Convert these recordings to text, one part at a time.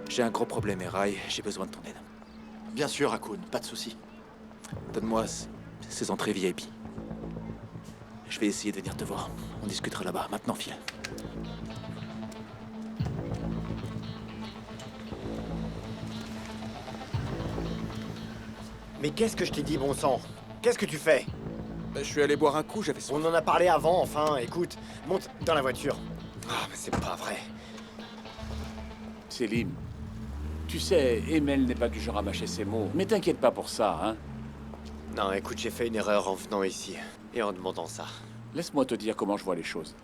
J'ai un gros problème, Erai, j'ai besoin de ton aide. Bien sûr, Hakoun, pas de souci. Donne-moi ces entrées VIP. Je vais essayer de venir te voir. On discutera là-bas. Maintenant, file. Mais qu'est-ce que je t'ai dit, bon sang? Qu'est-ce que tu fais? Je suis allé boire un coup, j'avais soif. On en a parlé avant, enfin, écoute, monte dans la voiture. Ah, mais c'est pas vrai. Céline, tu sais, Emel n'est pas du genre à mâcher ses mots. Mais t'inquiète pas pour ça, hein. Non, écoute, j'ai fait une erreur en venant ici, et en demandant ça. Laisse-moi te dire comment je vois les choses.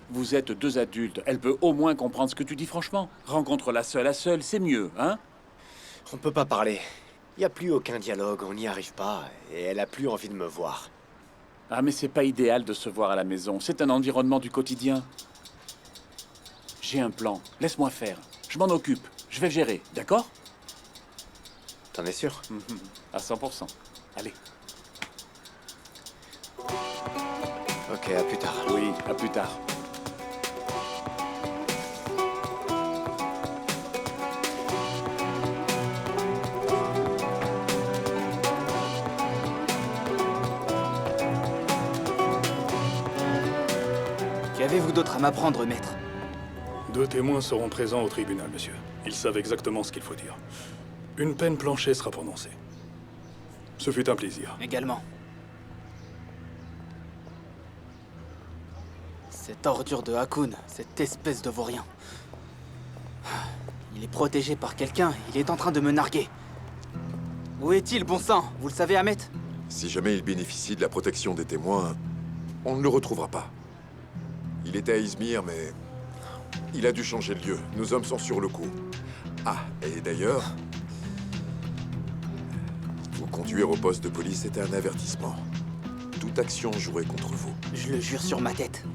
Vous êtes deux adultes, elle peut au moins comprendre ce que tu dis franchement. Rencontre-la seule à seule, c'est mieux, hein. On peut pas parler. Y a plus aucun dialogue, on n'y arrive pas, et elle a plus envie de me voir. Ah mais c'est pas idéal de se voir à la maison, c'est un environnement du quotidien. J'ai un plan, laisse-moi faire. Je m'en occupe, je vais gérer, d'accord? T'en es sûr? À 100%. Allez. Ok, à plus tard. Oui, à plus tard. Qu'avez-vous d'autre à m'apprendre, maître? 2 témoins seront présents au tribunal, monsieur. Ils savent exactement ce qu'il faut dire. Une peine planchée sera prononcée. Ce fut un plaisir. Également. Cette ordure de Hakoun, cette espèce de vaurien. Il est protégé par quelqu'un, il est en train de me narguer. Où est-il, bon sang? Vous le savez, Ahmet? Si jamais il bénéficie de la protection des témoins, on ne le retrouvera pas. Il était à Izmir, mais il a dû changer de lieu. Nos hommes sont sur le coup. Ah, et d'ailleurs, vous conduire au poste de police était un avertissement. Toute action jouée contre vous. Je le jure sur ma tête.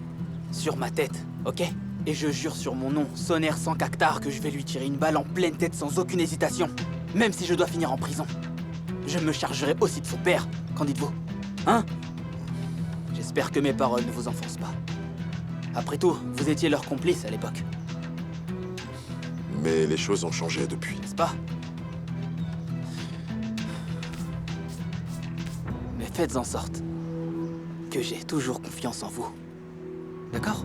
Sur ma tête, ok? Et je jure sur mon nom, Sonner sans cactard, que je vais lui tirer une balle en pleine tête sans aucune hésitation. Même si je dois finir en prison. Je me chargerai aussi de son père, qu'en dites-vous? Hein? J'espère que mes paroles ne vous enfoncent pas. Après tout, vous étiez leur complice à l'époque, Mais les choses ont changé depuis. n'est-ce pas? Mais faites en sorte que j'ai toujours confiance en vous. D'accord?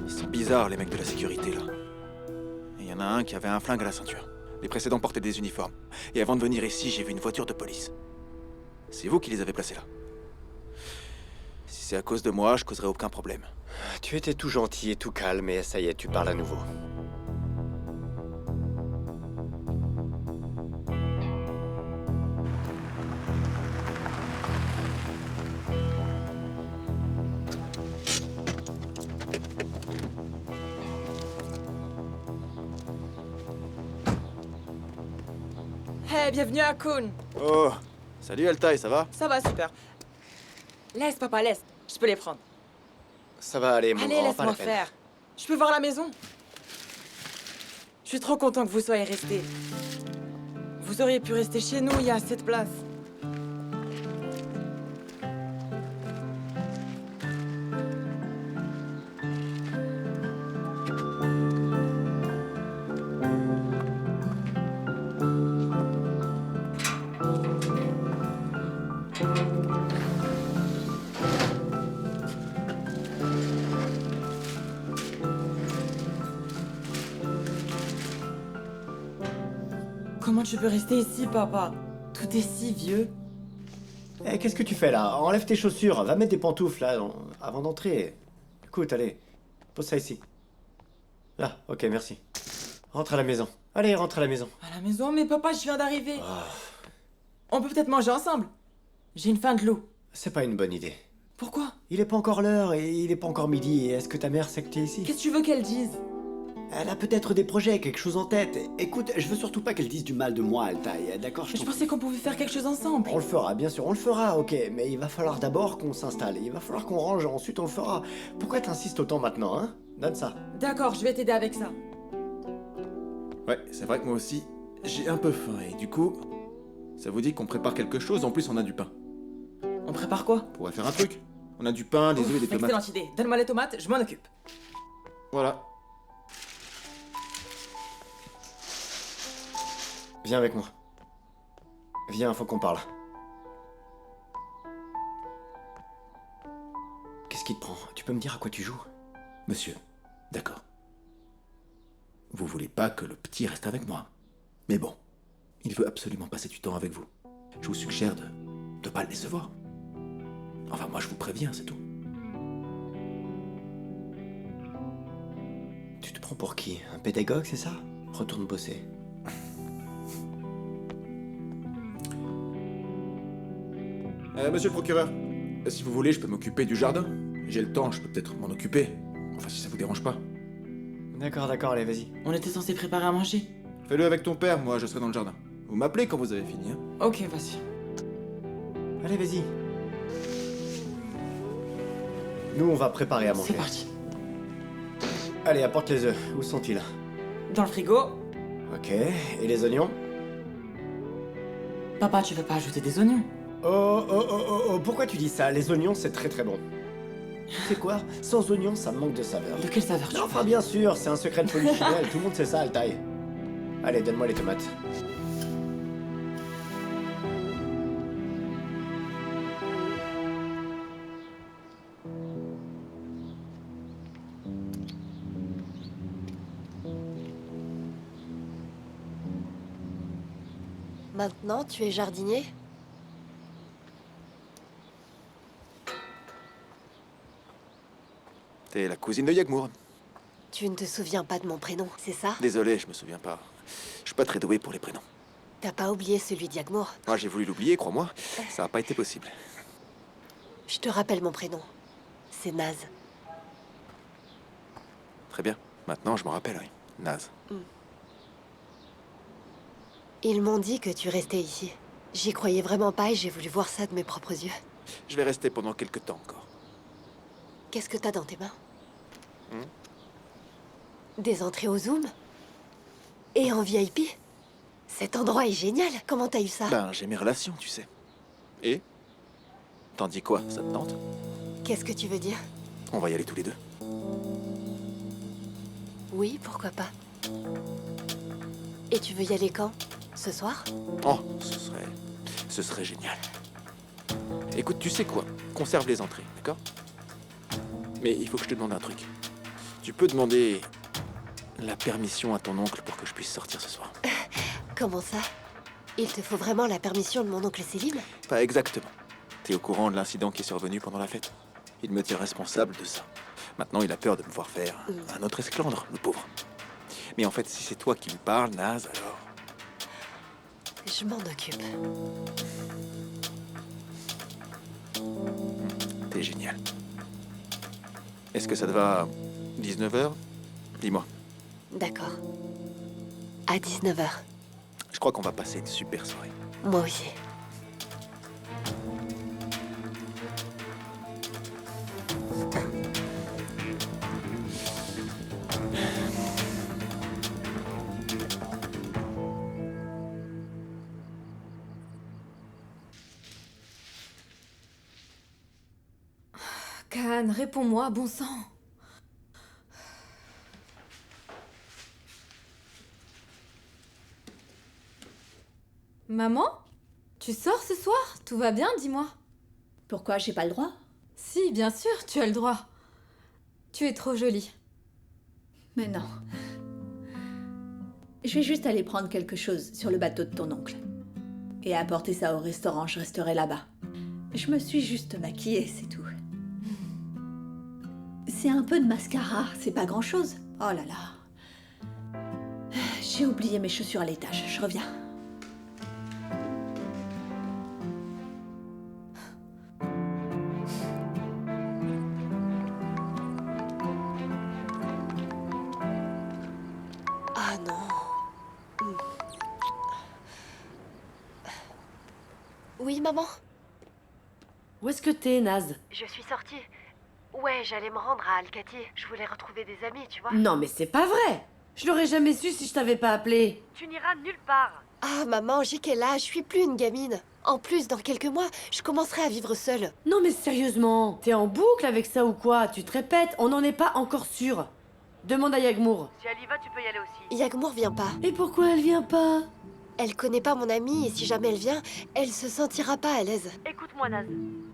Ils sont bizarres, les mecs de la sécurité, là. Il y en a un qui avait un flingue à la ceinture. Les précédents portaient des uniformes. Et avant de venir ici, j'ai vu une voiture de police. C'est vous qui les avez placés là. Si c'est à cause de moi, je causerai aucun problème. Tu étais tout gentil et tout calme, et ça y est, tu parles à nouveau. Hey, bienvenue à Hakoun. Oh, salut Altaï, ça va? Ça va, super. Laisse, papa, laisse. Je peux les prendre. Ça va aller, mon Allez, grand, pas la laisse-moi peine. faire. Je peux voir la maison? Je suis trop content que vous soyez restés. Vous auriez pu rester chez nous, il y a assez de place. Comment tu peux rester ici, papa? Tout est si vieux. Eh, qu'est-ce que tu fais là? Enlève tes chaussures, va mettre des pantoufles là, avant d'entrer. Écoute, allez, pose ça ici. Là, ok, merci. Rentre à la maison. Allez, rentre à la maison. À la maison? Mais papa, je viens d'arriver. On peut peut-être manger ensemble. J'ai une faim de loup. C'est pas une bonne idée. Pourquoi? Il est pas encore l'heure et il est pas encore midi. Et est-ce que ta mère sait que t'es ici? Qu'est-ce que tu veux qu'elle dise? Elle a peut-être des projets, quelque chose en tête. Écoute, je veux surtout pas qu'elle dise du mal de moi, Altaï. D'accord, Mais je pensais qu'on pouvait faire quelque chose ensemble. On le fera, bien sûr, on le fera, ok. Mais il va falloir d'abord qu'on s'installe. Il va falloir qu'on range, ensuite on le fera. Pourquoi t'insistes autant maintenant, hein? Donne ça. D'accord, je vais t'aider avec ça. Ouais, c'est vrai que moi aussi, j'ai un peu faim et du coup, ça vous dit qu'on prépare quelque chose? En plus, on a du pain. On prépare quoi? On pourrait faire un truc. On a du pain, des œufs et des tomates. Excellente idée. Donne-moi les tomates, je m'en occupe. Voilà. Viens avec moi. Viens, faut qu'on parle. Qu'est-ce qui te prend? Tu peux me dire à quoi tu joues? Monsieur, d'accord. Vous voulez pas que le petit reste avec moi. Mais bon, il veut absolument passer du temps avec vous. Je vous suggère de pas le décevoir. Enfin, moi je vous préviens, c'est tout. Tu te prends pour qui? Un pédagogue, c'est ça? Retourne bosser. Monsieur le procureur, si vous voulez, je peux m'occuper du jardin. J'ai le temps, je peux peut-être m'en occuper. Enfin, si ça vous dérange pas. D'accord, allez, vas-y. On était censé préparer à manger. Fais-le avec ton père, moi je serai dans le jardin. Vous m'appelez quand vous avez fini, hein. Ok, vas-y. Allez, vas-y. Nous, on va préparer à manger. C'est parti. Allez, apporte les œufs. Où sont-ils? Dans le frigo. Ok, et les oignons? Papa, tu veux pas ajouter des oignons? Oh, pourquoi tu dis ça? Les oignons, c'est très très bon. Tu sais quoi? Sans oignons, ça manque de saveur. De quelle saveur tu Non, veux? enfin, bien sûr, c'est un secret de polichinelle. Tout le monde sait ça, Altaï. Allez, donne-moi les tomates. Maintenant, tu es jardinier? T'es la cousine de Yagmour. Tu ne te souviens pas de mon prénom, c'est ça? Désolé, je me souviens pas. Je suis pas très doué pour les prénoms. T'as pas oublié celui d'Yagmour? Moi, j'ai voulu l'oublier, crois-moi. Ça a pas été possible. Je te rappelle mon prénom. C'est Naz. Très bien. Maintenant, je m'en rappelle, oui. Naz. Ils m'ont dit que tu restais ici. J'y croyais vraiment pas et j'ai voulu voir ça de mes propres yeux. Je vais rester pendant quelques temps encore. Qu'est-ce que t'as dans tes mains? Des entrées au Zoom? Et en VIP? Cet endroit est génial. Comment t'as eu ça? Ben, j'ai mes relations, tu sais. Et? T'en dis quoi? Ça te tente? Qu'est-ce que tu veux dire? On va y aller tous les deux. Oui, pourquoi pas. Et tu veux y aller quand? Ce soir? Oh, ce serait génial. Écoute, tu sais quoi? Conserve les entrées, d'accord? Mais il faut que je te demande un truc. Tu peux demander la permission à ton oncle pour que je puisse sortir ce soir? Comment ça? Il te faut vraiment la permission de mon oncle Selim? Pas exactement. T'es au courant de l'incident qui est survenu pendant la fête? Il me tient responsable de ça. Maintenant, il a peur de me voir faire un autre esclandre, le pauvre. Mais en fait, si c'est toi qui me parles, Naz, alors... Je m'en occupe. T'es génial. Est-ce que ça te va à 19h? Dis-moi. D'accord. À 19h. Je crois qu'on va passer une super soirée. Moi aussi. Khan, réponds-moi, bon sang. Maman? Tu sors ce soir? Tout va bien, dis-moi. Pourquoi j'ai pas le droit? Si, bien sûr, tu as le droit. Tu es trop jolie. Mais non. Je vais juste aller prendre quelque chose sur le bateau de ton oncle. Et apporter ça au restaurant, je resterai là-bas. Je me suis juste maquillée, c'est tout. C'est un peu de mascara, c'est pas grand-chose. Oh là là. J'ai oublié mes chaussures à l'étage, je reviens. maman? Où est-ce que t'es, Naz? Je suis sortie. Ouais, j'allais me rendre à Alcati. Je voulais retrouver des amis, tu vois. Non, mais c'est pas vrai! Je l'aurais jamais su si je t'avais pas appelé. Tu n'iras nulle part. Ah, maman, j'ai quel âge? Je suis plus une gamine. En plus, dans quelques mois, je commencerai à vivre seule. Non, mais sérieusement, t'es en boucle avec ça ou quoi? Tu te répètes, on n'en est pas encore sûr. Demande à Yagmour. Si elle y va, tu peux y aller aussi. Yagmour vient pas. Et pourquoi elle vient pas? Elle connaît pas mon amie et si jamais elle vient, elle se sentira pas à l'aise. Écoute-moi, Naz.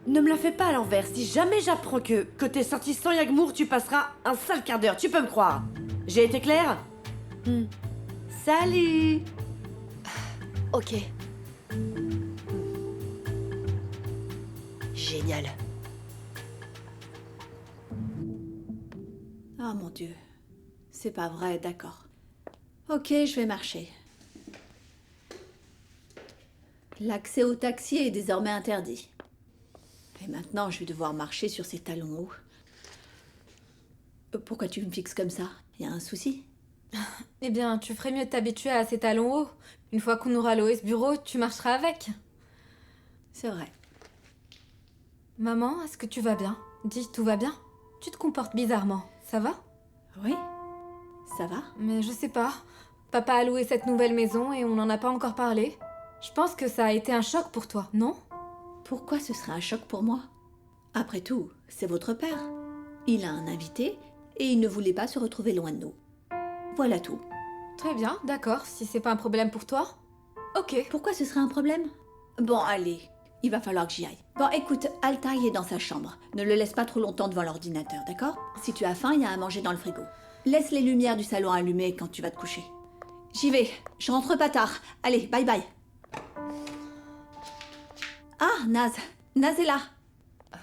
Ne me la fais pas à l'envers. Si jamais j'apprends que t'es sorti sans Yagmour, tu passeras un sale quart d'heure, tu peux me croire. J'ai été claire? Salut! Ok. Génial. Oh mon Dieu. C'est pas vrai, d'accord. Ok, je vais marcher. L'accès au taxi est désormais interdit. Et maintenant, je vais devoir marcher sur ces talons hauts. Pourquoi tu me fixes comme ça? Y a un souci? Eh bien, tu ferais mieux de t'habituer à ces talons hauts. Une fois qu'on aura l'OS bureau, tu marcheras avec. C'est vrai. Maman, est-ce que tu vas bien? Dis, tout va bien? Tu te comportes bizarrement, ça va? Oui, ça va. Mais je sais pas. Papa a loué cette nouvelle maison et on n'en a pas encore parlé. Je pense que ça a été un choc pour toi, non? Pourquoi ce serait un choc pour moi? Après tout, c'est votre père. Il a un invité et il ne voulait pas se retrouver loin de nous. Voilà tout. Très bien, d'accord, si c'est pas un problème pour toi. Ok. Pourquoi ce serait un problème? Bon, allez, il va falloir que j'y aille. Bon, écoute, Altaï est dans sa chambre. Ne le laisse pas trop longtemps devant l'ordinateur, d'accord? Si tu as faim, il y a à manger dans le frigo. Laisse les lumières du salon allumées quand tu vas te coucher. J'y vais, je rentre pas tard. Allez, bye bye. Ah, Naz. Naz est là.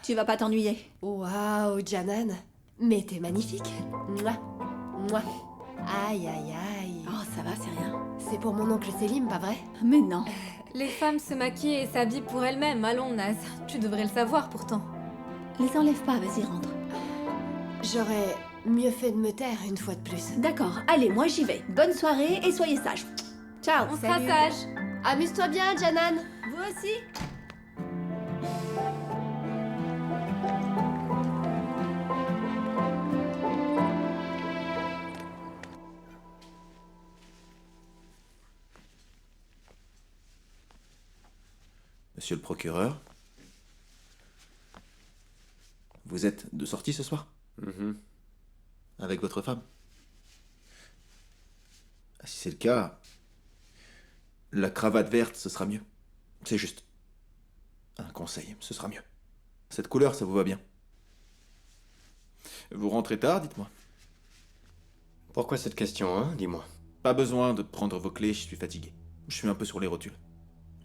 Tu vas pas t'ennuyer. Waouh, Janan. Mais t'es magnifique. Mouah. Mouah. Aïe, aïe, aïe. Oh, ça va, c'est rien. C'est pour mon oncle Selim, pas vrai? Mais non. Les femmes se maquillent et s'habillent pour elles-mêmes, allons Naz. Tu devrais le savoir pourtant. Les enlève pas, vas-y, rentre. J'aurais mieux fait de me taire une fois de plus. D'accord, allez, moi j'y vais. Bonne soirée et soyez sages. Ciao. On sera sages. Amuse-toi bien, Janan. Vous aussi. Monsieur le procureur, vous êtes de sortie ce soir? Avec votre femme? Si c'est le cas, la cravate verte, ce sera mieux. C'est juste. Un conseil, ce sera mieux. Cette couleur, ça vous va bien. Vous rentrez tard, dites-moi. Pourquoi cette question, hein? Dis-moi. Pas besoin de prendre vos clés, je suis fatigué. Je suis un peu sur les rotules.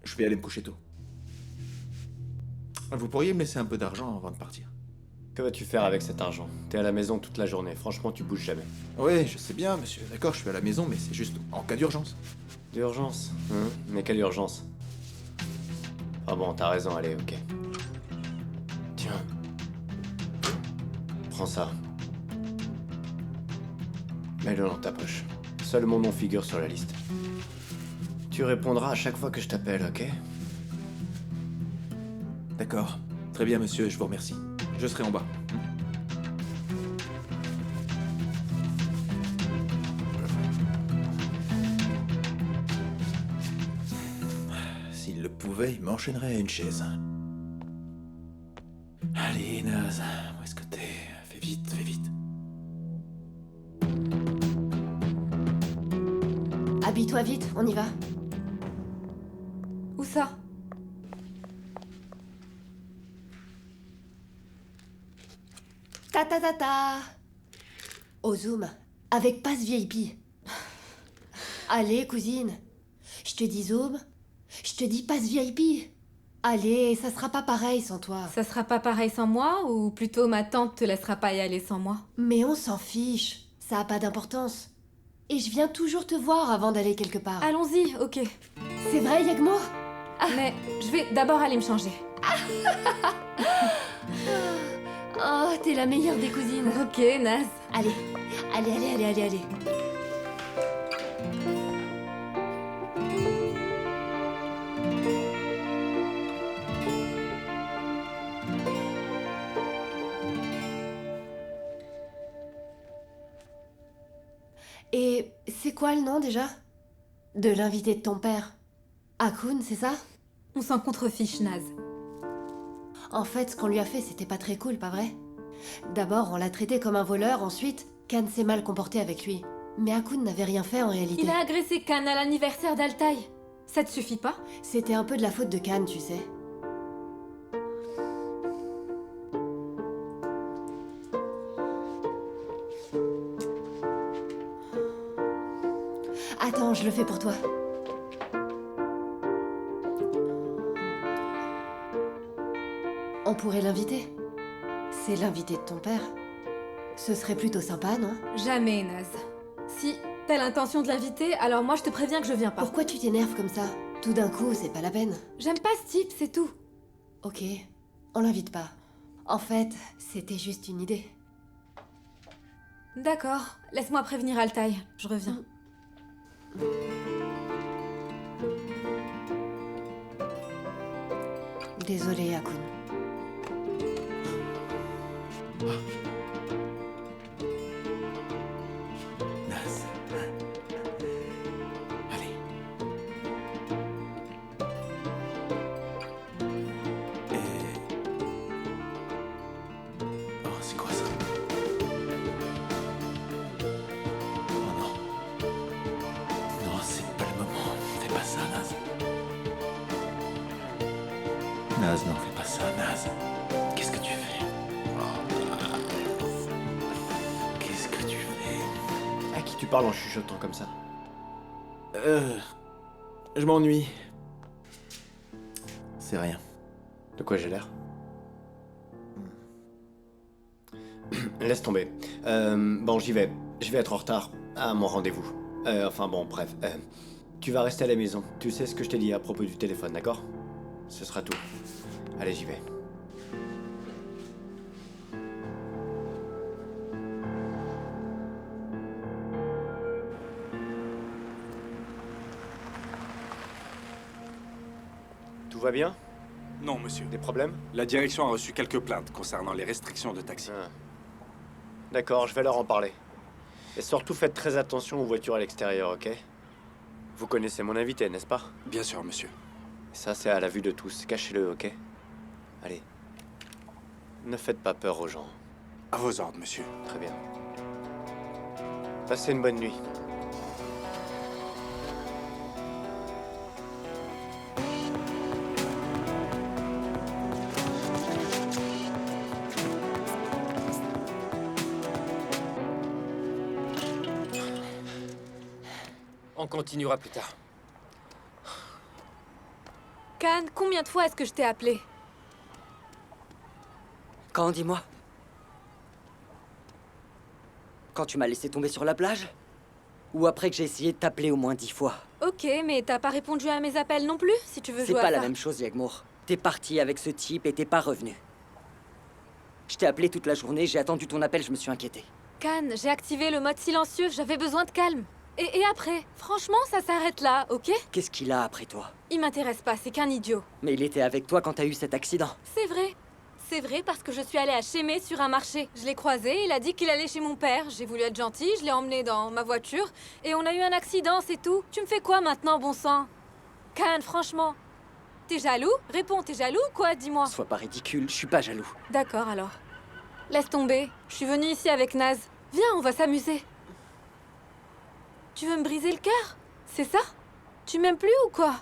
Je vais aller me coucher tôt. Vous pourriez me laisser un peu d'argent avant de partir? Que vas-tu faire avec cet argent? T'es à la maison toute la journée, franchement tu bouges jamais. Oui, je sais bien, monsieur. D'accord, je suis à la maison, mais c'est juste en cas d'urgence. D'urgence? Hein? Mais quelle urgence? Ah bon, t'as raison, allez, ok. Tiens. Prends ça. Mets-le dans ta poche. Seul mon nom figure sur la liste. Tu répondras à chaque fois que je t'appelle, ok? D'accord. Très bien, monsieur, je vous remercie. Je serai en bas. S'il le pouvait, il m'enchaînerait à une chaise. Allez, Naz, où est-ce que t'es? Fais vite, fais vite. Habille-toi vite, on y va. Où ça? Ta ta ta ta. Au Zoom, avec passe VIP. Allez, cousine. Je te dis Zoom, je te dis passe VIP. Allez, ça sera pas pareil sans toi. Ça sera pas pareil sans moi, ou plutôt ma tante te laissera pas y aller sans moi? Mais on s'en fiche, ça a pas d'importance. Et je viens toujours te voir avant d'aller quelque part. Allons-y, ok. C'est vrai, Yagmour? Mais je vais d'abord aller me changer. Oh, t'es la meilleure des cousines. Ok, Naz. Allez, allez, allez, allez, allez, allez. Et c'est quoi le nom déjà? De l'invité de ton père? Akun, c'est ça? On s'en contrefiche, Naz. En fait, ce qu'on lui a fait, c'était pas très cool, pas vrai? D'abord, on l'a traité comme un voleur, ensuite, Khan s'est mal comporté avec lui. Mais Akun n'avait rien fait en réalité. Il a agressé Khan à l'anniversaire d'Altaï. Ça te suffit pas? C'était un peu de la faute de Khan, tu sais. Attends, je le fais pour toi. On pourrait l'inviter. C'est l'invité de ton père. Ce serait plutôt sympa, non? Jamais, Naz. Si t'as l'intention de l'inviter, alors moi je te préviens que je viens pas. Pourquoi tu t'énerves comme ça? Tout d'un coup, c'est pas la peine. J'aime pas ce type, c'est tout. Ok, on l'invite pas. En fait, c'était juste une idée. D'accord, laisse-moi prévenir Altaï, je reviens. Désolée, Akun. Naz. Allez. Et... Oh, c'est quoi ça? Oh non. Non, c'est pas le moment. Fais pas ça, Naz. Naz, non, fais pas ça, Naz. Qu'est-ce que tu fais? Oh, Naz. Qu'est-ce que tu fais? À qui tu parles en chuchotant comme ça? Je m'ennuie. C'est rien. De quoi j'ai l'air? Laisse tomber. Bon, j'y vais. Je vais être en retard à mon rendez-vous. Enfin bon, bref. Tu vas rester à la maison. Tu sais ce que je t'ai dit à propos du téléphone, d'accord? Ce sera tout. Allez, j'y vais. Tout va bien? Non, monsieur. Des problèmes? La direction a reçu quelques plaintes concernant les restrictions de taxi. Ah. D'accord, je vais leur en parler. Et surtout, faites très attention aux voitures à l'extérieur, ok? Vous connaissez mon invité, n'est-ce pas? Bien sûr, monsieur. Ça, c'est à la vue de tous. Cachez-le, ok? Allez. Ne faites pas peur aux gens. À vos ordres, monsieur. Très bien. Passez une bonne nuit. On continuera plus tard. Khan, combien de fois est-ce que je t'ai appelé? Quand, dis-moi? Quand tu m'as laissé tomber sur la plage? Ou après que j'ai essayé de t'appeler au moins 10 fois? Ok, mais t'as pas répondu à mes appels non plus, si tu veux C'est jouer à pas ça. la même chose, Yagmour. T'es parti avec ce type et t'es pas revenu. Je t'ai appelé toute la journée, j'ai attendu ton appel, je me suis inquiété. Khan, j'ai activé le mode silencieux, j'avais besoin de calme. Et après, franchement, ça s'arrête là, ok? Qu'est-ce qu'il a après toi? Il m'intéresse pas, c'est qu'un idiot. Mais il était avec toi quand t'as eu cet accident. C'est vrai. C'est vrai parce que je suis allée à Chémé sur un marché. Je l'ai croisé, il a dit qu'il allait chez mon père. J'ai voulu être gentille, je l'ai emmené dans ma voiture. Et on a eu un accident, c'est tout. Tu me fais quoi maintenant, bon sang? Khan, franchement. T'es jaloux? Réponds, t'es jaloux ou quoi? Dis-moi. Sois pas ridicule, je suis pas jaloux. D'accord, alors. Laisse tomber. Je suis venue ici avec Naz. Viens, on va s'amuser. Tu veux me briser le cœur? C'est ça? Tu m'aimes plus ou quoi?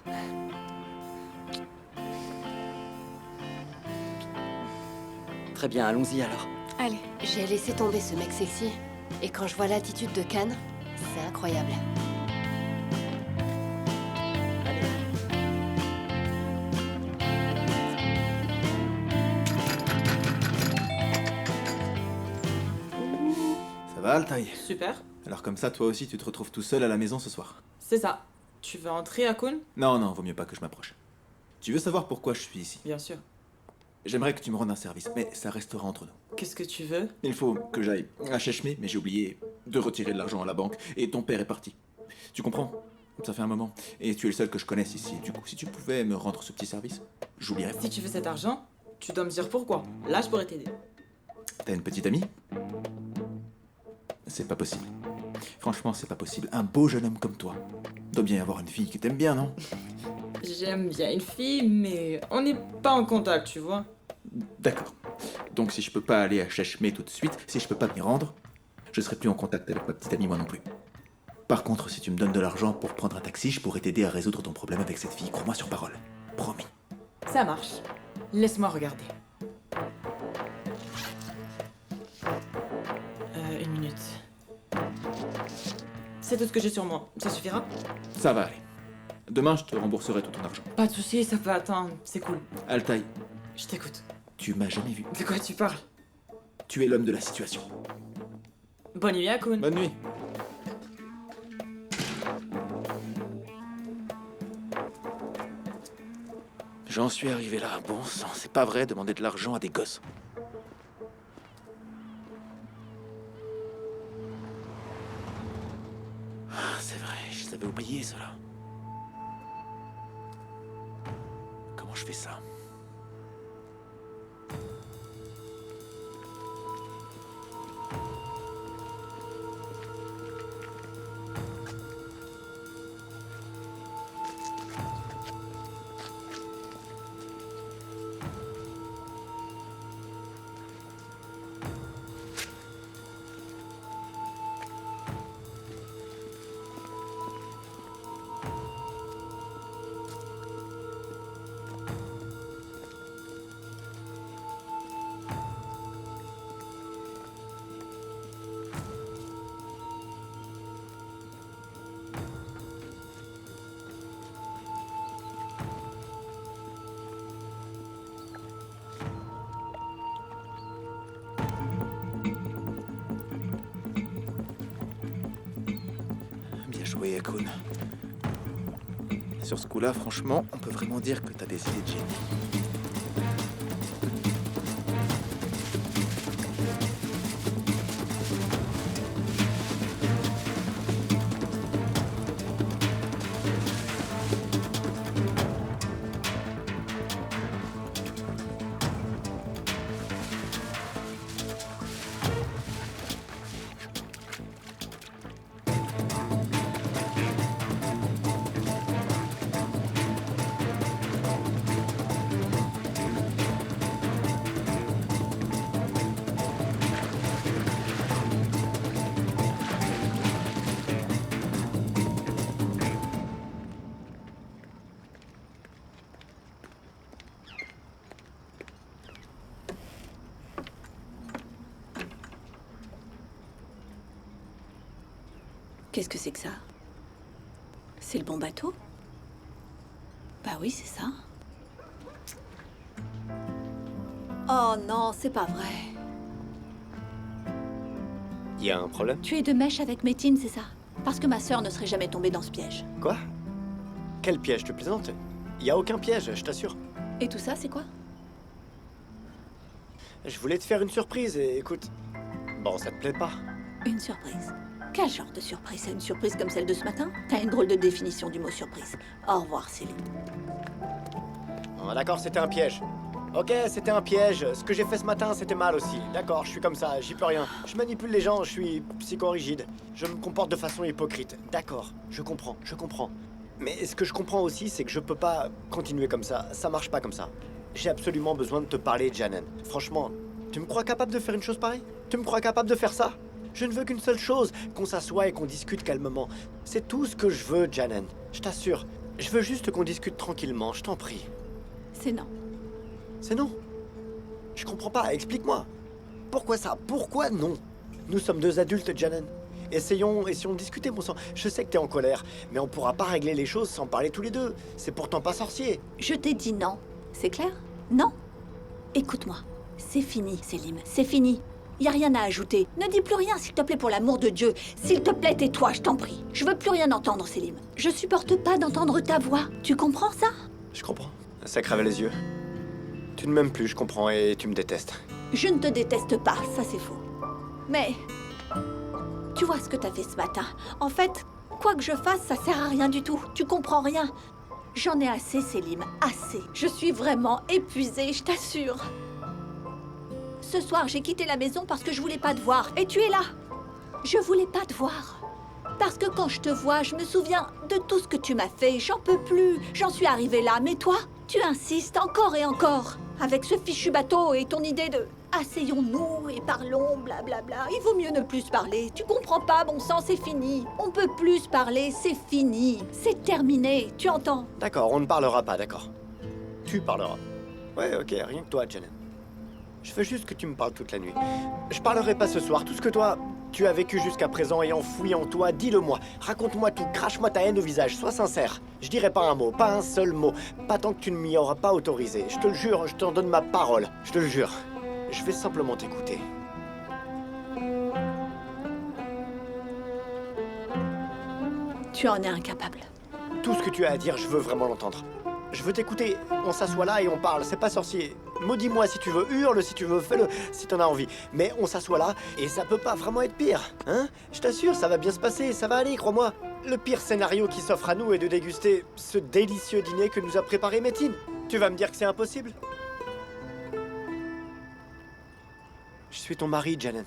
Très bien, allons-y alors. Allez. J'ai laissé tomber ce mec sexy. Et quand je vois l'attitude de Khan, c'est incroyable. Ça va, Altaï? Super. Alors comme ça, toi aussi, tu te retrouves tout seul à la maison ce soir? C'est ça. Tu veux entrer, Akun? Non, non, vaut mieux pas que je m'approche. Tu veux savoir pourquoi je suis ici? Bien sûr. J'aimerais que tu me rendes un service, mais ça restera entre nous. Qu'est-ce que tu veux? Il faut que j'aille à Chechmé, mais j'ai oublié de retirer de l'argent à la banque, et ton père est parti. Tu comprends? Ça fait un moment, et tu es le seul que je connaisse ici. Du coup, si tu pouvais me rendre ce petit service, j'oublierais pas. Si tu veux cet argent, tu dois me dire pourquoi. Là, je pourrais t'aider. T'as une petite amie? C'est pas possible. Franchement, c'est pas possible. Un beau jeune homme comme toi. Doit bien y avoir une fille que t'aimes bien, non? J'aime bien une fille, mais on n'est pas en contact, tu vois. D'accord. Donc si je peux pas aller à Chechmé tout de suite, si je peux pas m'y rendre, je serai plus en contact avec ma petite amie, moi non plus. Par contre, si tu me donnes de l'argent pour prendre un taxi, je pourrais t'aider à résoudre ton problème avec cette fille. Crois-moi sur parole. Promis. Ça marche. Laisse-moi regarder. Une minute. C'est tout ce que j'ai sur moi. Ça suffira? Ça va aller. Demain, je te rembourserai tout ton argent. Pas de soucis, ça peut attendre. C'est cool. Altaï, Je t'écoute. tu m'as jamais vu. De quoi tu parles? Tu es l'homme de la situation. Bonne nuit, Akun. Bonne nuit. J'en suis arrivé là. Bon sang, c'est pas vrai demander de l'argent à des gosses. Ah, c'est vrai, je l'avais oublié cela. Comment je fais ça? Bien joué, Akun. Sur ce coup-là, franchement, on peut vraiment dire que t'as des idées de génie. Qu'est-ce que c'est que ça? C'est le bon bateau? Bah oui, c'est ça. Oh non, c'est pas vrai. Y a un problème? Tu es de mèche avec Métine, c'est ça? Parce que ma sœur ne serait jamais tombée dans ce piège. Quoi? Quel piège? Tu plaisantes? Y a aucun piège, je t'assure. Et tout ça, c'est quoi? Je voulais te faire une surprise et écoute... Bon, ça te plaît pas? Une surprise. Quel genre de surprise? C'est une surprise comme celle de ce matin? T'as une drôle de définition du mot surprise. Au revoir, Céline. Oh, d'accord, c'était un piège. Ok, c'était un piège. Ce que j'ai fait ce matin, c'était mal aussi. D'accord, je suis comme ça, j'y peux rien. Je manipule les gens, je suis psychorigide. Je me comporte de façon hypocrite. D'accord, je comprends. Mais ce que je comprends aussi, c'est que je peux pas continuer comme ça. Ça marche pas comme ça. J'ai absolument besoin de te parler, Janen. Franchement, tu me crois capable de faire une chose pareille? Tu me crois capable de faire ça? Je ne veux qu'une seule chose, qu'on s'assoie et qu'on discute calmement. C'est tout ce que je veux, Janen. Je t'assure. Je veux juste qu'on discute tranquillement, je t'en prie. C'est non. C'est non. Je comprends pas, explique-moi. Pourquoi ça? Pourquoi non? Nous sommes deux adultes, Janen. Essayons de discuter, mon sang. Je sais que t'es en colère, mais on pourra pas régler les choses sans parler tous les deux. C'est pourtant pas sorcier. Je t'ai dit non. C'est clair? Non. Écoute-moi. C'est fini, Selim. C'est fini. Y a rien à ajouter. Ne dis plus rien, s'il te plaît, pour l'amour de Dieu. S'il te plaît, tais-toi, je t'en prie. Je veux plus rien entendre, Selim. Je supporte pas d'entendre ta voix. Tu comprends ça? Je comprends. Ça crève les yeux. Tu ne m'aimes plus, je comprends, et tu me détestes. Je ne te déteste pas, ça c'est faux. Mais... tu vois ce que t'as fait ce matin. En fait, quoi que je fasse, ça sert à rien du tout. Tu comprends rien. J'en ai assez, Selim. Assez. Je suis vraiment épuisée, je t'assure. Ce soir, j'ai quitté la maison parce que je voulais pas te voir. Et tu es là. Je voulais pas te voir. Parce que quand je te vois, je me souviens de tout ce que tu m'as fait. J'en peux plus. J'en suis arrivée là. Mais toi, tu insistes encore et encore. Avec ce fichu bateau et ton idée de « asseyons-nous et parlons, blablabla ». Il vaut mieux ne plus se parler. Tu comprends pas, bon sang, c'est fini. On peut plus se parler, c'est fini. C'est terminé, tu entends? D'accord, on ne parlera pas, d'accord. Tu parleras. Ouais, ok, rien que toi, Janet. Je veux juste que tu me parles toute la nuit. Je parlerai pas ce soir. Tout ce que toi, tu as vécu jusqu'à présent et enfoui en toi, dis-le-moi. Raconte-moi tout, crache-moi ta haine au visage, sois sincère. Je dirai pas un mot, pas un seul mot. Pas tant que tu ne m'y auras pas autorisé. Je te le jure, je t'en donne ma parole. Je te le jure. Je vais simplement t'écouter. Tu en es incapable. Tout ce que tu as à dire, je veux vraiment l'entendre. Je veux t'écouter. On s'assoit là et on parle, c'est pas sorcier. Maudis-moi si tu veux, hurle si tu veux, fais-le si t'en as envie. Mais on s'assoit là et ça peut pas vraiment être pire, hein? Je t'assure, ça va bien se passer, ça va aller, crois-moi. Le pire scénario qui s'offre à nous est de déguster ce délicieux dîner que nous a préparé Métine. Tu vas me dire que c'est impossible? Je suis ton mari, Janet.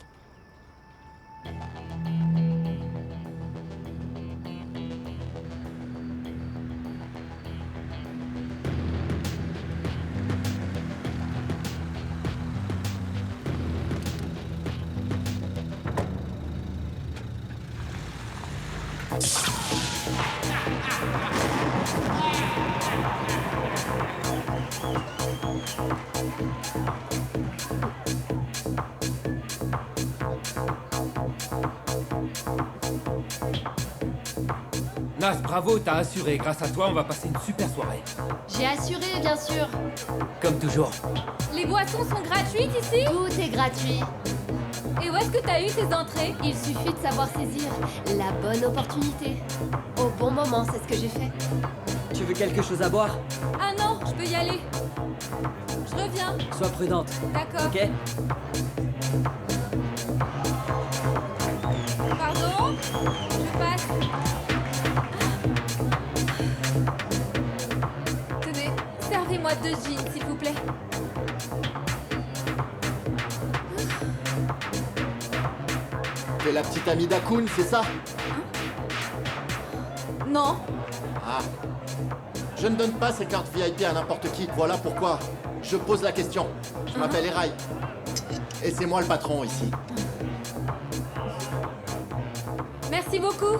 Nas, bravo, t'as assuré. Grâce à toi, on va passer une super soirée. J'ai assuré, bien sûr. Comme toujours. Les boissons sont gratuites ici? Tout est gratuit. Et où est-ce que t'as eu tes entrées? Il suffit de savoir saisir la bonne opportunité. Au bon moment, c'est ce que j'ai fait. Tu veux quelque chose à boire? Ah non, je peux y aller. Je reviens. Sois prudente. D'accord. Ok? Pardon? Je passe. Tenez, servez-moi 2 jeans, s'il vous plaît. T'es la petite amie d'Akun, c'est ça? Non. Ah. Je ne donne pas ces cartes VIP à n'importe qui. Voilà pourquoi je pose la question. Je m'appelle Eraï. Et c'est moi le patron ici. Merci beaucoup.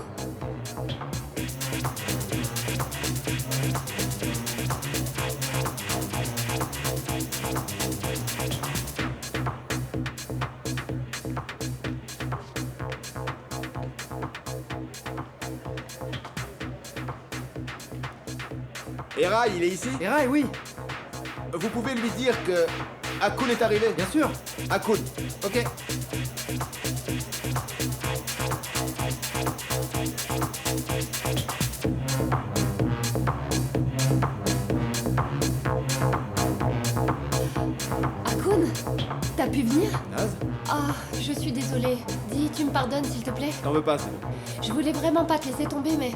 Eraï, il est ici? Eraï, oui. Vous pouvez lui dire que Akun est arrivé? Bien sûr. Akun, ok. Akun, t'as pu venir? Naz? Ah, je suis désolée. Dis, tu me pardonnes, s'il te plaît? T'en veux pas, c'est bon. Je voulais vraiment pas te laisser tomber, mais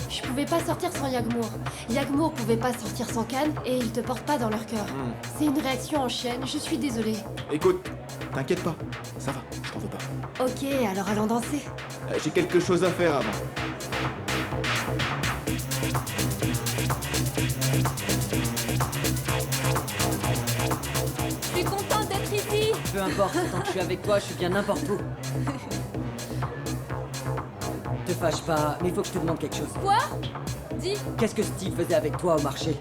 je pouvais pas sortir sans Yagmour. Yagmour pouvait pas sortir sans Khan, et ils te portent pas dans leur cœur. C'est une réaction en chaîne, je suis désolée. Écoute, t'inquiète pas, ça va, je t'en veux pas. Ok, alors allons danser. J'ai quelque chose à faire avant. Je suis contente d'être ici. Peu importe, tant que je suis avec toi, je suis bien n'importe où. Te fâche pas, mais il faut que je te demande quelque chose. Quoi? Dis. Qu'est-ce que Steve faisait avec toi au marché?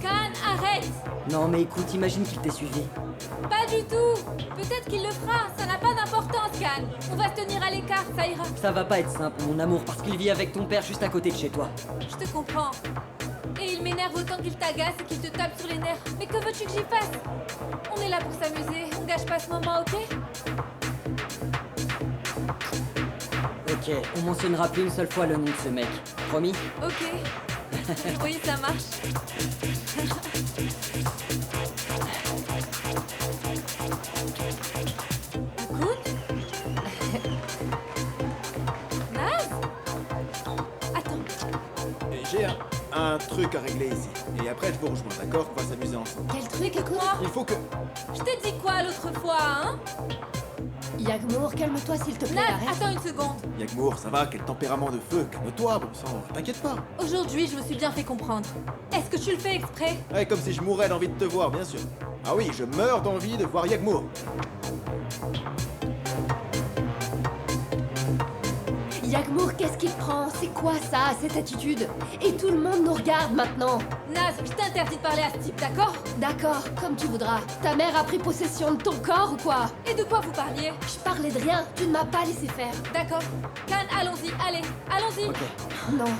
Khan, arrête. Non mais écoute, imagine qu'il t'ait suivi. Pas du tout. Peut-être qu'il le fera, ça n'a pas d'importance, Khan. On va se tenir à l'écart, ça ira. Ça va pas être simple, mon amour, parce qu'il vit avec ton père juste à côté de chez toi. Je te comprends. Et il m'énerve autant qu'il t'agace et qu'il te tape sur les nerfs. Mais que veux-tu que j'y fasse? On est là pour s'amuser, on gâche pas ce moment, ok? Ok, on mentionnera plus une seule fois le nom de ce mec. Promis? Ok. Oui, ça marche. Akun? Naz? Attends. J'ai un truc à régler ici. Et après, je vous rejoins, d'accord? On va s'amuser ensemble. Quel truc, Akun? Il faut que... Je t'ai dit quoi l'autre fois, hein? Yagmour, calme-toi s'il te plaît, Naz, arrête. attends une seconde. Yagmour, ça va, quel tempérament de feu. Calme-toi, bon sang, t'inquiète pas. Aujourd'hui, je me suis bien fait comprendre. Est-ce que tu le fais exprès? Ouais, comme si je mourais d'envie de te voir, bien sûr. Ah oui, je meurs d'envie de voir Yagmour. Yagmour, qu'est-ce qui te prend? C'est quoi ça, cette attitude? Et tout le monde nous regarde maintenant. Naz, je t'interdis de parler à ce type, d'accord? D'accord, comme tu voudras. Ta mère a pris possession de ton corps ou quoi? Et de quoi vous parliez? Je parlais de rien, tu ne m'as pas laissé faire. D'accord. Can, allons-y, allez, allons-y. Non,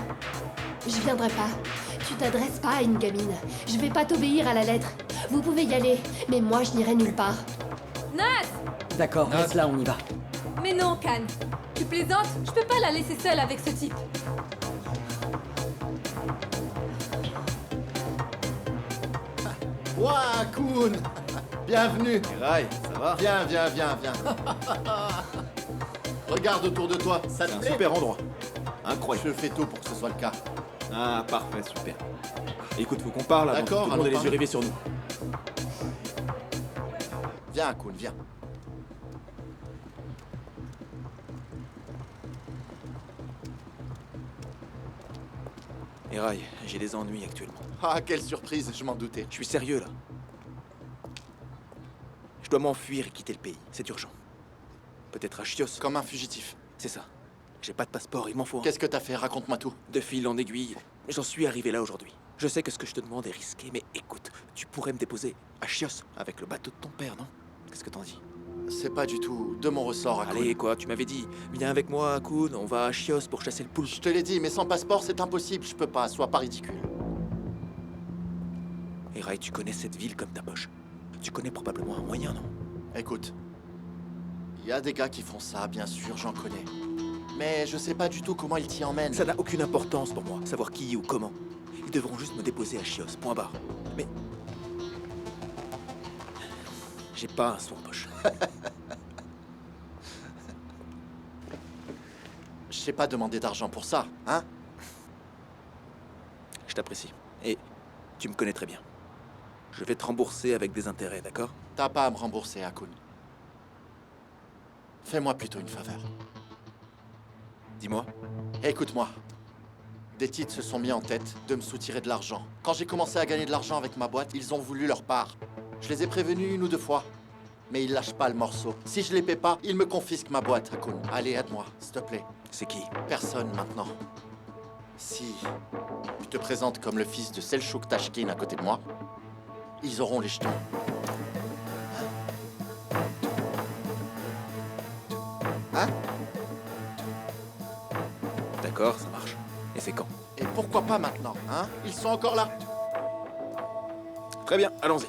je viendrai pas. Tu t'adresses pas à une gamine. Je vais pas t'obéir à la lettre. Vous pouvez y aller, mais moi je n'irai nulle part. Naz! D'accord, reste là, on y va. Mais non, Can. Tu plaisantes? Je peux pas la laisser seule avec ce type. Ouah, Kun. Bienvenue. Rai, ça va? Viens, viens, viens, viens. Regarde autour de toi, ça te C'est un plaît? super endroit. Incroyable. Je fais tout pour que ce soit le cas. Ah, parfait, super. Écoute, faut qu'on parle avant que D'accord, tout le monde ait allons les yeux parler. rivés sur nous. Viens, Kun, viens. Et Rai, j'ai des ennuis actuellement. Ah, quelle surprise, je m'en doutais. Je suis sérieux là. Je dois m'enfuir et quitter le pays. C'est urgent. Peut-être à Chios. Comme un fugitif. C'est ça. J'ai pas de passeport, il m'en faut un. Qu'est-ce que t'as fait? Raconte-moi tout. De fil en aiguille, j'en suis arrivé là aujourd'hui. Je sais que ce que je te demande est risqué, mais écoute, tu pourrais me déposer à Chios avec le bateau de ton père, non? Qu'est-ce que t'en dis? C'est pas du tout de mon ressort, Akun. Allez, quoi, tu m'avais dit, viens avec moi, Akun, on va à Chios pour chasser le poulpe. Je te l'ai dit, mais sans passeport, c'est impossible. Je peux pas, sois pas ridicule. Et Rai, tu connais cette ville comme ta poche. Tu connais probablement un moyen, non? Écoute, il y a des gars qui font ça, bien sûr, j'en connais. Mais je sais pas du tout comment ils t'y emmènent. Ça n'a aucune importance pour moi, savoir qui ou comment. Ils devront juste me déposer à Chios, point barre. Mais... j'ai pas un sou en poche. Je sais pas demander d'argent pour ça, hein? Je t'apprécie. Et tu me connais très bien. Je vais te rembourser avec des intérêts, d'accord? T'as pas à me rembourser, Akun. Fais-moi plutôt une faveur. Dis-moi. Écoute-moi. Des titres se sont mis en tête de me soutirer de l'argent. Quand j'ai commencé à gagner de l'argent avec ma boîte, ils ont voulu leur part. Je les ai prévenus 1 ou 2 fois. Mais ils lâchent pas le morceau. Si je les paie pas, ils me confisquent ma boîte, Akun. Allez, aide-moi, s'il te plaît. C'est qui? Personne maintenant. Si je te présente comme le fils de Selçuk Tashkin à côté de moi, ils auront les jetons. Hein? D'accord, ça marche. Et c'est quand? Et pourquoi pas maintenant, hein? Ils sont encore là. Très bien, allons-y.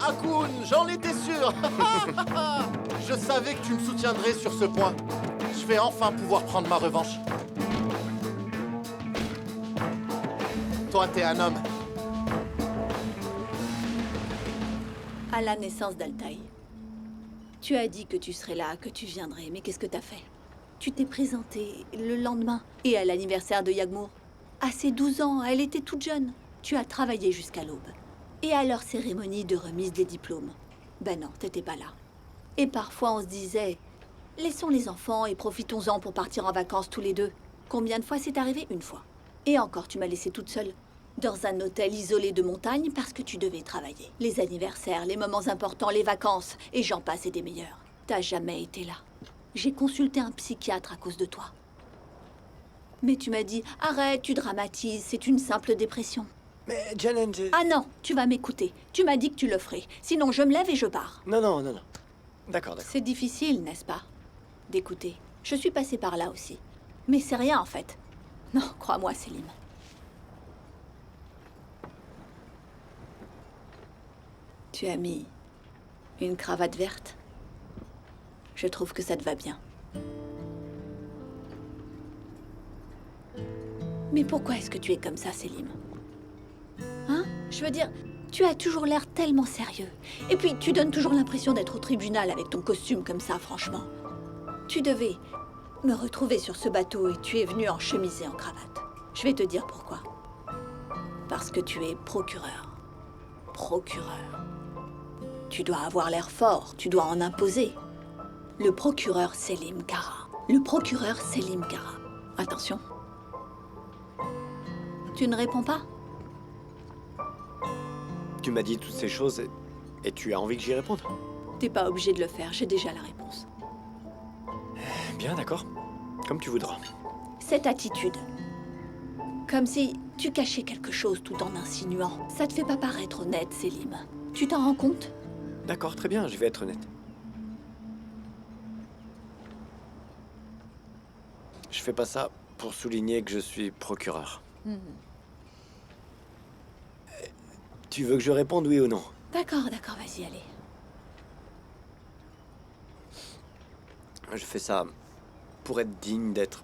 Akun, j'en étais sûr. Je savais que tu me soutiendrais sur ce point. Je vais enfin pouvoir prendre ma revanche. Toi, t'es un homme. À la naissance d'Altaï, tu as dit que tu serais là, que tu viendrais, mais qu'est-ce que t'as fait? Tu t'es présenté le lendemain et à l'anniversaire de Yagmour. À ses 12 ans, elle était toute jeune. Tu as travaillé jusqu'à l'aube. Et à leur cérémonie de remise des diplômes, ben non, t'étais pas là. Et parfois on se disait, laissons les enfants et profitons-en pour partir en vacances tous les deux. Combien de fois c'est arrivé? 1 fois. Et encore, tu m'as laissée toute seule, dans un hôtel isolé de montagne parce que tu devais travailler. Les anniversaires, les moments importants, les vacances, et j'en passe et des meilleurs. T'as jamais été là. J'ai consulté un psychiatre à cause de toi. Mais tu m'as dit, arrête, tu dramatises, c'est une simple dépression. Mais Jalen, Ah non, tu vas m'écouter. Tu m'as dit que tu le ferais. Sinon, je me lève et je pars. Non. D'accord. C'est difficile, n'est-ce pas? D'écouter. Je suis passée par là aussi. Mais c'est rien, en fait. Non, crois-moi, Selim. Tu as mis une cravate verte. Je trouve que ça te va bien. Mais pourquoi est-ce que tu es comme ça, Selim? Hein? Je veux dire, tu as toujours l'air tellement sérieux. Et puis, tu donnes toujours l'impression d'être au tribunal avec ton costume comme ça, franchement. Tu devais me retrouver sur ce bateau et tu es venu en chemise et en cravate. Je vais te dire pourquoi. Parce que tu es procureur. Procureur. Tu dois avoir l'air fort, tu dois en imposer. Le procureur Selim Kara. Le procureur Selim Kara. Attention. Tu ne réponds pas? Tu m'as dit toutes ces choses et tu as envie que j'y réponde? T'es pas obligé de le faire, j'ai déjà la réponse. Bien, d'accord. Comme tu voudras. Cette attitude, comme si tu cachais quelque chose tout en insinuant, ça te fait pas paraître honnête, Selim. Tu t'en rends compte? D'accord, très bien, je vais être honnête. Je fais pas ça pour souligner que je suis procureur. Tu veux que je réponde oui ou non? D'accord, d'accord, vas-y, allez. Je fais ça pour être digne d'être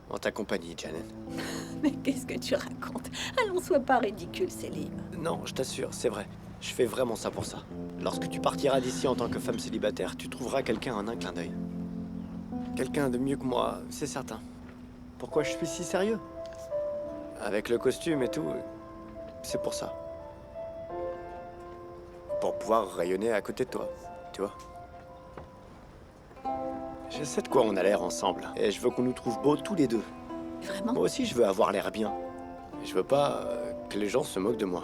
en ta compagnie, Janet. Mais qu'est-ce que tu racontes? Allons, sois pas ridicule, Selim. Non, je t'assure, c'est vrai. Je fais vraiment ça pour ça. Lorsque tu partiras d'ici en tant que femme célibataire, tu trouveras quelqu'un en un clin d'œil. Quelqu'un de mieux que moi, c'est certain. Pourquoi je suis si sérieux? Avec le costume et tout, c'est pour ça. Pour pouvoir rayonner à côté de toi, tu vois. Je sais de quoi on a l'air ensemble, et je veux qu'on nous trouve beaux tous les deux. Vraiment? Moi aussi, je veux avoir l'air bien. Je veux pas que les gens se moquent de moi.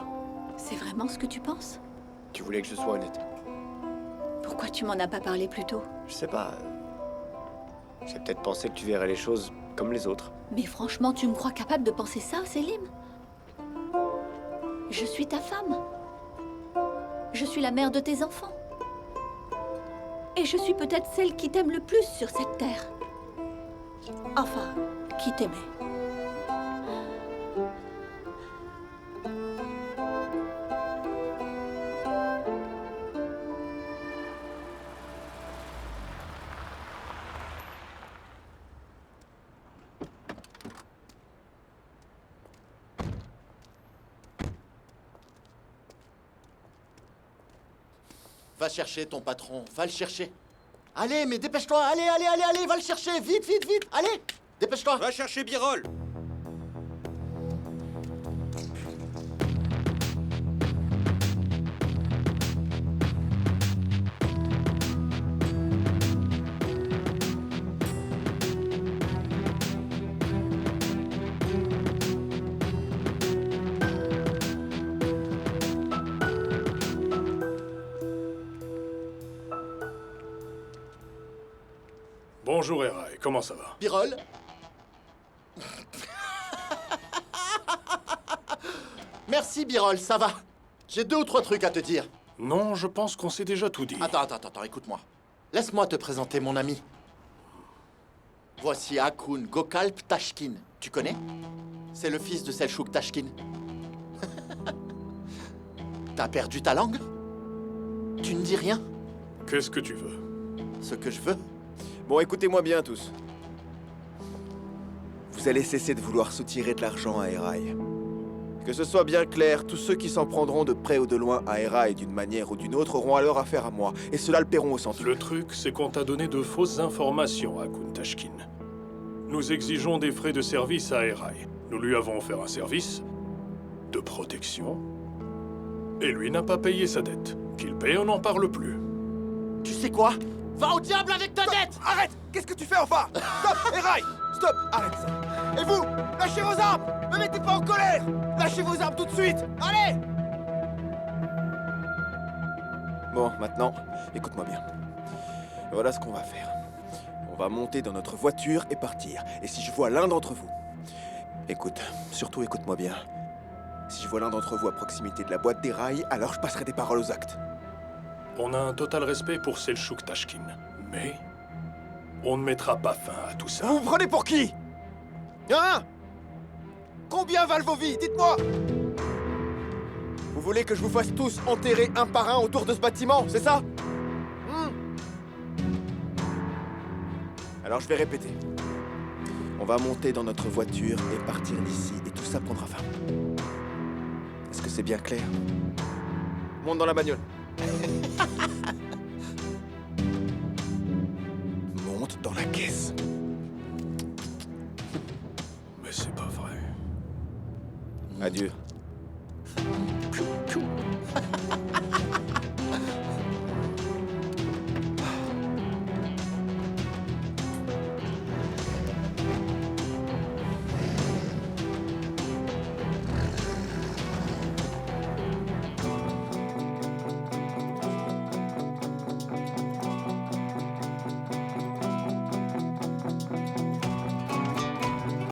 C'est vraiment ce que tu penses? Tu voulais que je sois honnête. Pourquoi tu m'en as pas parlé plus tôt? Je sais pas. J'ai peut-être pensé que tu verrais les choses comme les autres. Mais franchement, tu me crois capable de penser ça, Selim? Je suis ta femme. Je suis la mère de tes enfants. Et je suis peut-être celle qui t'aime le plus sur cette terre. Enfin, qui t'aimait. Va chercher ton patron, va le chercher. Allez, mais dépêche-toi, allez, va le chercher, vite, allez, dépêche-toi. Va chercher Birol. Bonjour Eray, comment ça va? Birol. Merci Birol, ça va. J'ai 2 ou 3 trucs à te dire. Non, je pense qu'on s'est déjà tout dit. Attends, écoute-moi. Laisse-moi te présenter mon ami. Voici Akun Gokalp Tashkin. Tu connais? C'est le fils de Selçuk Tashkin. T'as perdu ta langue? Tu ne dis rien? Qu'est-ce que tu veux? Ce que je veux? Bon, écoutez-moi bien tous. Vous allez cesser de vouloir soutirer de l'argent à Eray. Que ce soit bien clair, tous ceux qui s'en prendront de près ou de loin à Eray d'une manière ou d'une autre auront alors affaire à moi, et cela le paieront au centuple. Le truc, c'est qu'on t'a donné de fausses informations à Akun Tashkin. Nous exigeons des frais de service à Eray. Nous lui avons offert un service de protection, et lui n'a pas payé sa dette. Qu'il paye, on n'en parle plus. Tu sais quoi? Va au diable avec ta dette! Arrête! Qu'est-ce que tu fais enfin? Stop! Eray! Stop! Arrête ça! Et vous? Lâchez vos armes! Ne mettez pas en colère! Lâchez vos armes tout de suite! Allez! Bon, maintenant, écoute-moi bien. Voilà ce qu'on va faire. On va monter dans notre voiture et partir. Et si je vois l'un d'entre vous... Écoute, surtout écoute-moi bien. Si je vois l'un d'entre vous à proximité de la boîte d'Eray, alors je passerai des paroles aux actes. On a un total respect pour Selçuk Tashkin, mais on ne mettra pas fin à tout ça. Vous me prenez pour qui? Hein? Combien valent vos vies? Dites-moi! Vous voulez que je vous fasse tous enterrer un par un autour de ce bâtiment, c'est ça? Alors je vais répéter. On va monter dans notre voiture et partir d'ici, et tout ça prendra fin. Est-ce que c'est bien clair? Monte dans la bagnole. Monte dans la caisse. Mais c'est pas vrai. Adieu.